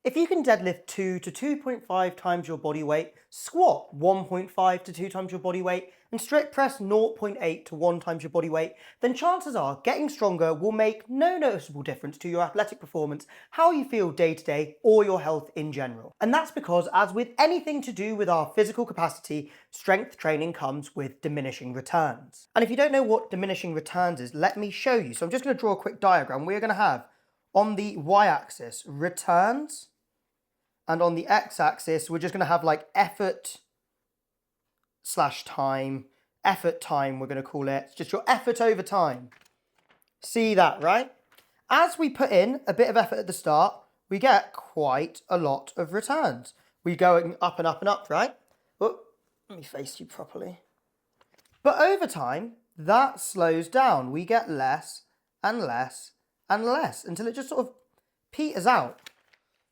If you can deadlift 2 to 2.5 times your body weight, squat 1.5 to 2 times your body weight, and strict press 0.8 to 1 times your body weight, then chances are getting stronger will make no noticeable difference to your athletic performance, how you feel day to day, or your health in general. And that's because, as with anything to do with our physical capacity, strength training comes with diminishing returns. And if you don't know what diminishing returns is, let me show you. So I'm just going to draw a quick diagram. We're going to have on the y-axis returns, and on the x-axis, we're just going to have like effort slash time. Effort time, we're going to call it. It's just your effort over time. See that, right? As we put in a bit of effort at the start, we get quite a lot of returns. We go up and up and up, right? Oh, let me face you properly. But over time, that slows down. We get less and less and less until it just sort of peters out.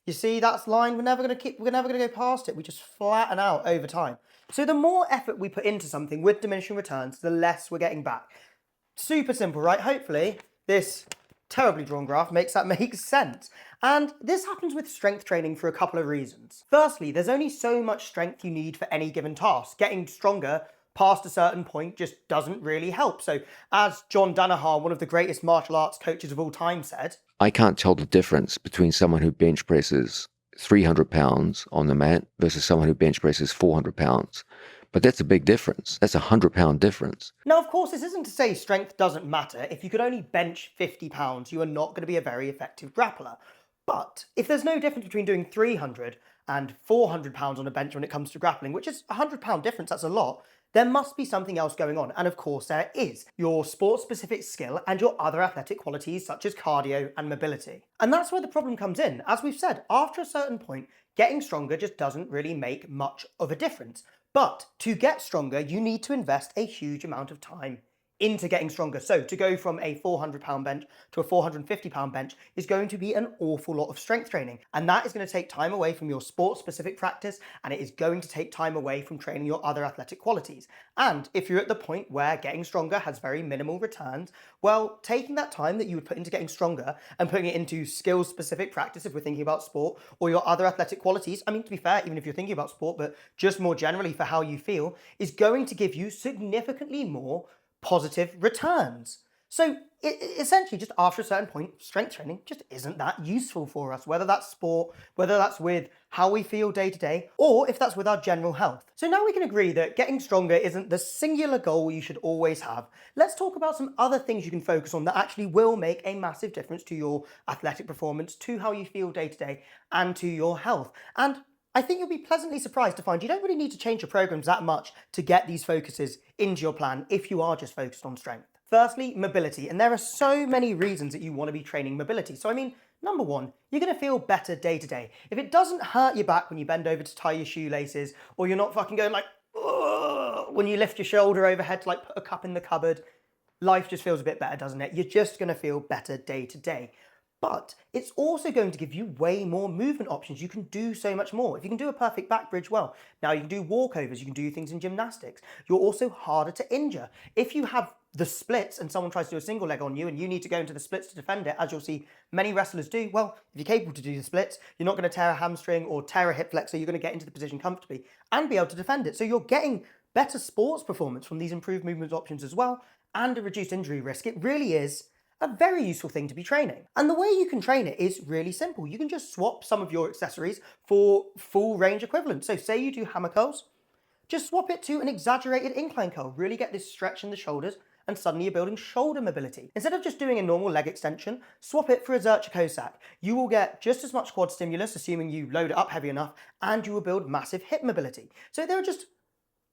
You see, that's line, we're never going to go past it. We just flatten out over time. So the more effort we put into something with diminishing returns, the less we're getting back. Super simple, right? Hopefully this terribly drawn graph makes that make sense. And this happens with strength training for a couple of reasons. Firstly, there's only so much strength you need for any given task. Getting stronger past a certain point just doesn't really help. So as John Danaher, one of the greatest martial arts coaches of all time, said, I can't tell the difference between someone who bench presses 300 pounds on the mat versus someone who bench presses 400 pounds. But that's a big difference. That's a 100-pound difference. Now, of course, this isn't to say strength doesn't matter. If you could only bench 50 pounds, you are not going to be a very effective grappler. But if there's no difference between doing 300 and 400 pounds on a bench when it comes to grappling, which is a 100-pound difference, that's a lot, there must be something else going on. And of course there is. Your sport-specific skill and your other athletic qualities such as cardio and mobility. And that's where the problem comes in. As we've said, after a certain point, getting stronger just doesn't really make much of a difference. But to get stronger, you need to invest a huge amount of time into getting stronger. So to go from a 400-pound bench to a 450-pound bench is going to be an awful lot of strength training. And that is going to take time away from your sport-specific practice, and it is going to take time away from training your other athletic qualities. And if you're at the point where getting stronger has very minimal returns, well, taking that time that you would put into getting stronger and putting it into skills-specific practice, if we're thinking about sport, or your other athletic qualities, I mean, to be fair, even if you're thinking about sport, but just more generally for how you feel, is going to give you significantly more positive returns. So essentially, just after a certain point, strength training just isn't that useful for us, whether that's sport, whether that's with how we feel day to day, or if that's with our general health. So now we can agree that getting stronger isn't the singular goal you should always have. Let's talk about some other things you can focus on that actually will make a massive difference to your athletic performance, to how you feel day to day, and to your health. And I think you'll be pleasantly surprised to find you don't really need to change your programs that much to get these focuses into your plan if you are just focused on strength. Firstly, mobility. And there are so many reasons that you want to be training mobility. So I mean, number one, you're going to feel better day to day. If it doesn't hurt your back when you bend over to tie your shoelaces, or you're not fucking going like, ugh, when you lift your shoulder overhead to like put a cup in the cupboard, life just feels a bit better, doesn't it? You're just going to feel better day to day. But it's also going to give you way more movement options. You can do so much more. If you can do a perfect back bridge well, now you can do walkovers, you can do things in gymnastics. You're also harder to injure. If you have the splits and someone tries to do a single leg on you and you need to go into the splits to defend it, as you'll see many wrestlers do, well, if you're capable to do the splits, you're not going to tear a hamstring or tear a hip flexor. You're going to get into the position comfortably and be able to defend it. So you're getting better sports performance from these improved movement options as well, and a reduced injury risk. It really is a very useful thing to be training. And the way you can train it is really simple. You can just swap some of your accessories for full range equivalent. So say you do hammer curls, just swap it to an exaggerated incline curl. Really get this stretch in the shoulders, and suddenly you're building shoulder mobility. Instead of just doing a normal leg extension, swap it for a Zercher Cossack. You will get just as much quad stimulus, assuming you load it up heavy enough, and you will build massive hip mobility. So there are just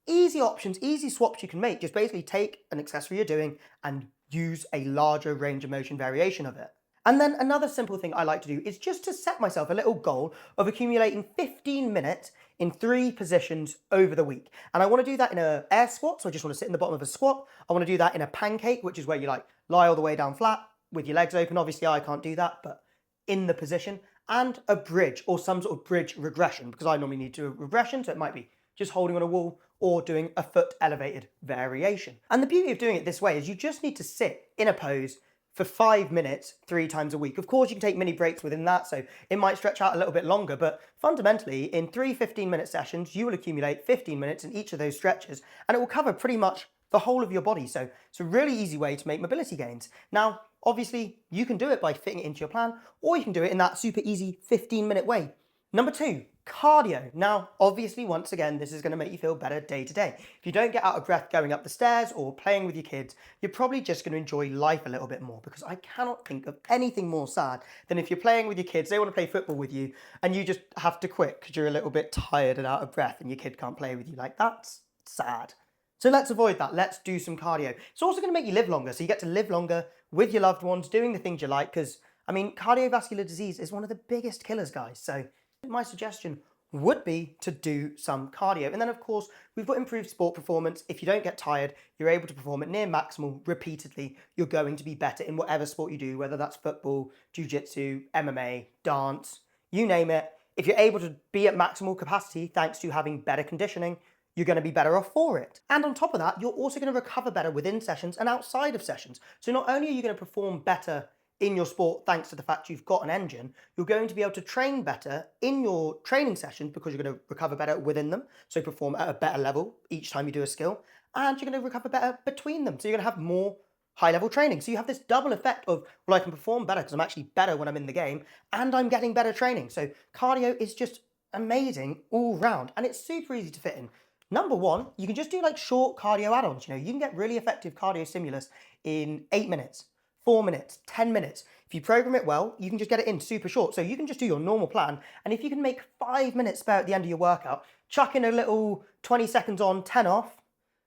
easy options, easy swaps you can make. Just basically take an accessory you're doing and use a larger range of motion variation of it. And then another simple thing I like to do is just to set myself a little goal of accumulating 15 minutes in 3 positions over the week. And I want to do that in an air squat, so I just want to sit in the bottom of a squat. I want to do that in a pancake, which is where you like lie all the way down flat with your legs open. Obviously I can't do that, but in the position. And a bridge or some sort of bridge regression, because I normally need to do a regression, so it might be just holding on a wall or doing a foot elevated variation. And the beauty of doing it this way is you just need to sit in a pose for 5 minutes 3 times a week. Of course, you can take mini breaks within that, so it might stretch out a little bit longer, but fundamentally, in 3 15-minute sessions, you will accumulate 15 minutes in each of those stretches, and it will cover pretty much the whole of your body. So it's a really easy way to make mobility gains. Now, obviously, you can do it by fitting it into your plan, or you can do it in that super easy 15-minute way. Number 2, cardio. Now, obviously, once again, this is going to make you feel better day to day. If you don't get out of breath going up the stairs or playing with your kids, you're probably just going to enjoy life a little bit more, because I cannot think of anything more sad than if you're playing with your kids, they want to play football with you, and you just have to quit because you're a little bit tired and out of breath and your kid can't play with you. Like, that's sad. So let's avoid that. Let's do some cardio. It's also going to make you live longer. So you get to live longer with your loved ones, doing the things you like, because, I mean, cardiovascular disease is one of the biggest killers, guys. So my suggestion would be to do some cardio. And then, of course, we've got improved sport performance. If you don't get tired, you're able to perform at near maximal repeatedly. You're going to be better in whatever sport you do, whether that's football, jiu-jitsu, MMA, dance, you name it. If you're able to be at maximal capacity thanks to having better conditioning, you're going to be better off for it. And on top of that, you're also going to recover better within sessions and outside of sessions. So not only are you going to perform better in your sport thanks to the fact you've got an engine, you're going to be able to train better in your training sessions because you're going to recover better within them, so perform at a better level each time you do a skill, and you're going to recover better between them, so you're going to have more high-level training. So you have this double effect of, well, I can perform better because I'm actually better when I'm in the game, and I'm getting better training. So cardio is just amazing all round, and it's super easy to fit in. Number 1, you can just do like short cardio add-ons. You know, you can get really effective cardio stimulus in 8 minutes. 4 minutes, 10 minutes. If you program it well, you can just get it in super short. So you can just do your normal plan. And if you can make 5 minutes spare at the end of your workout, chuck in a little 20 seconds on, 10 off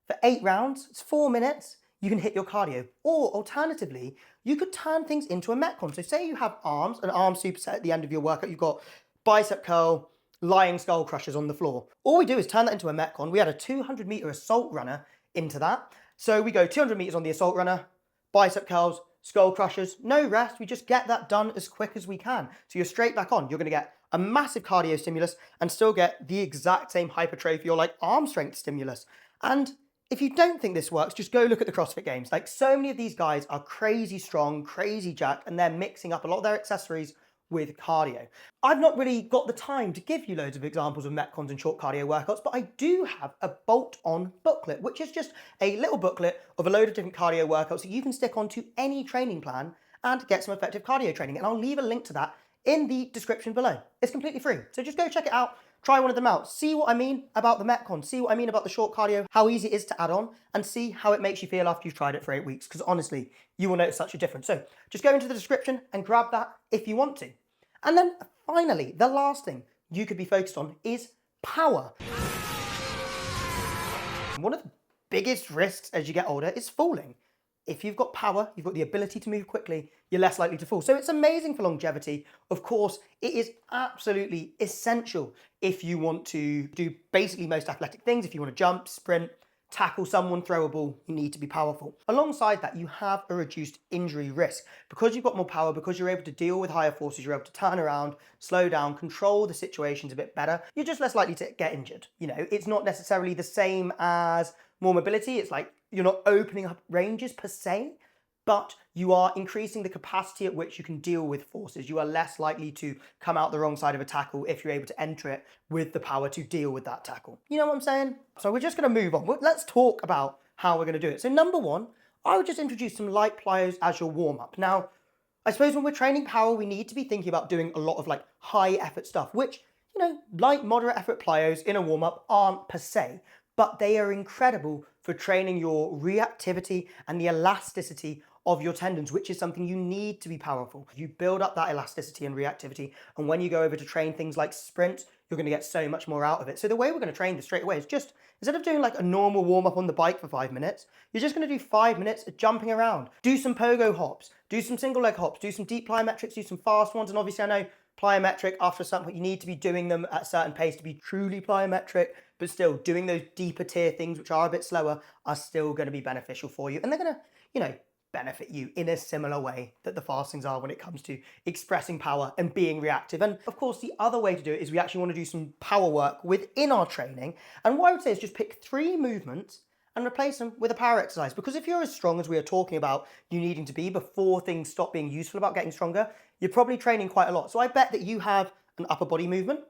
for 8 rounds, it's 4 minutes, you can hit your cardio. Or alternatively, you could turn things into a Metcon. So say you have arms, an arm superset at the end of your workout, you've got bicep curl, lying skull crushers on the floor. All we do is turn that into a Metcon. We add a 200-meter assault runner into that. So we go 200 meters on the assault runner, bicep curls, skull crushers, no rest. We just get that done as quick as we can. So you're straight back on. You're going to get a massive cardio stimulus and still get the exact same hypertrophy or like arm strength stimulus. And if you don't think this works, just go look at the CrossFit Games. Like, so many of these guys are crazy strong, crazy jacked, and they're mixing up a lot of their accessories with cardio. I've not really got the time to give you loads of examples of Metcons and short cardio workouts, but I do have a bolt-on booklet, which is just a little booklet of a load of different cardio workouts that you can stick onto any training plan and get some effective cardio training. And I'll leave a link to that in the description below. It's completely free. So just go check it out, try one of them out, see what I mean about the Metcon, see what I mean about the short cardio, how easy it is to add on, and see how it makes you feel after you've tried it for 8 weeks. Because honestly, you will notice such a difference. So just go into the description and grab that if you want to. And then finally, the last thing you could be focused on is power. One of the biggest risks as you get older is falling. If you've got power, you've got the ability to move quickly, you're less likely to fall. So it's amazing for longevity. Of course, it is absolutely essential if you want to do basically most athletic things. If you want to jump, sprint, tackle someone, throw a ball, you need to be powerful. Alongside that, you have a reduced injury risk. Because you've got more power, because you're able to deal with higher forces, you're able to turn around, slow down, control the situations a bit better, you're just less likely to get injured. You know, it's not necessarily the same as more mobility. It's like you're not opening up ranges per se, but you are increasing the capacity at which you can deal with forces. You are less likely to come out the wrong side of a tackle if you're able to enter it with the power to deal with that tackle. You know what I'm saying? So we're just going to move on. Let's talk about how we're going to do it. So number 1, I would just introduce some light plyos as your warm-up. Now, I suppose when we're training power, we need to be thinking about doing a lot of like high effort stuff, which, you know, light, moderate effort plyos in a warm-up aren't per se, but they are incredible for training your reactivity and the elasticity of your tendons, which is something you need to be powerful. You build up that elasticity and reactivity, and when you go over to train things like sprints, you're going to get so much more out of it. So the way we're going to train this straight away is just, instead of doing like a normal warm-up on the bike for 5 minutes, you're just going to do 5 minutes of jumping around. Do some pogo hops, do some single leg hops, do some deep plyometrics, do some fast ones, and obviously I know plyometric, after a certain point, you need to be doing them at a certain pace to be truly plyometric, but still doing those deeper tier things, which are a bit slower, are still going to be beneficial for you. And they're going to, you know, benefit you in a similar way that the fastings are when it comes to expressing power and being reactive. And of course, the other way to do it is we actually want to do some power work within our training. And what I would say is just pick 3 movements and replace them with a power exercise. Because if you're as strong as we are talking about you needing to be before things stop being useful about getting stronger, you're probably training quite a lot. So I bet that you have an upper body movement,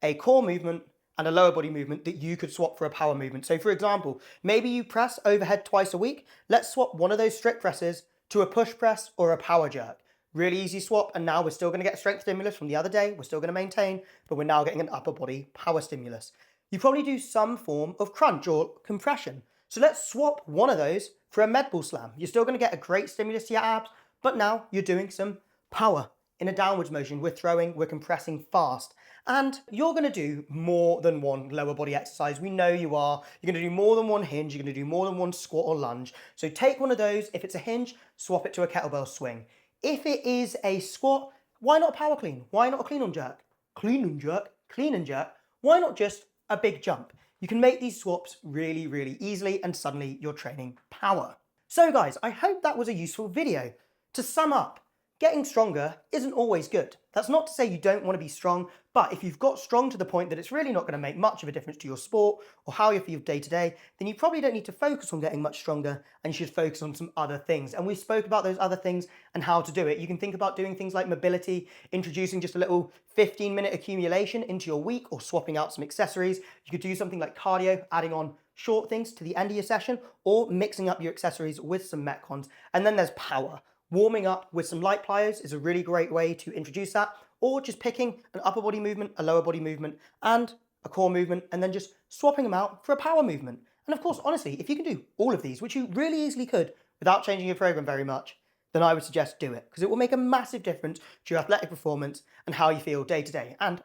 a core movement, and a lower body movement that you could swap for a power movement. So for example, maybe you press overhead twice a week. Let's swap one of those strict presses to a push press or a power jerk. Really easy swap, and now we're still going to get strength stimulus from the other day. We're still going to maintain, but we're now getting an upper body power stimulus. You probably do some form of crunch or compression. So let's swap one of those for a med ball slam. You're still going to get a great stimulus to your abs, but now you're doing some power in a downwards motion. We're throwing, we're compressing fast. And you're going to do more than one lower body exercise. We know you are. You're going to do more than one hinge. You're going to do more than one squat or lunge. So take one of those. If it's a hinge, swap it to a kettlebell swing. If it is a squat, why not a power clean? Why not a clean and jerk? Clean and jerk, clean and jerk. Why not just a big jump? You can make these swaps really, really easily, and suddenly you're training power. So guys, I hope that was a useful video. To sum up, getting stronger isn't always good. That's not to say you don't want to be strong, but if you've got strong to the point that it's really not going to make much of a difference to your sport or how you feel day to day, then you probably don't need to focus on getting much stronger, and you should focus on some other things. And we spoke about those other things and how to do it. You can think about doing things like mobility, introducing just a little 15-minute accumulation into your week, or swapping out some accessories. You could do something like cardio, adding on short things to the end of your session, or mixing up your accessories with some metcons. And then there's power. Warming up with some light plyos is a really great way to introduce that, or just picking an upper body movement, a lower body movement, and a core movement, and then just swapping them out for a power movement. And of course, honestly, if you can do all of these, which you really easily could without changing your program very much, then I would suggest do it, because it will make a massive difference to your athletic performance and how you feel day to day, and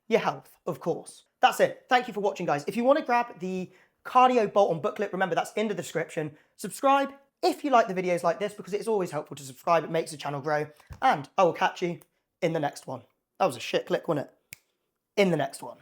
your health, of course. That's it. Thank you for watching, guys. If you want to grab the cardio bolt-on booklet, remember that's in the description. Subscribe if you like the videos like this, because it's always helpful to subscribe. It makes the channel grow. And I will catch you in the next one. That was a shit click, wasn't it? In the next one.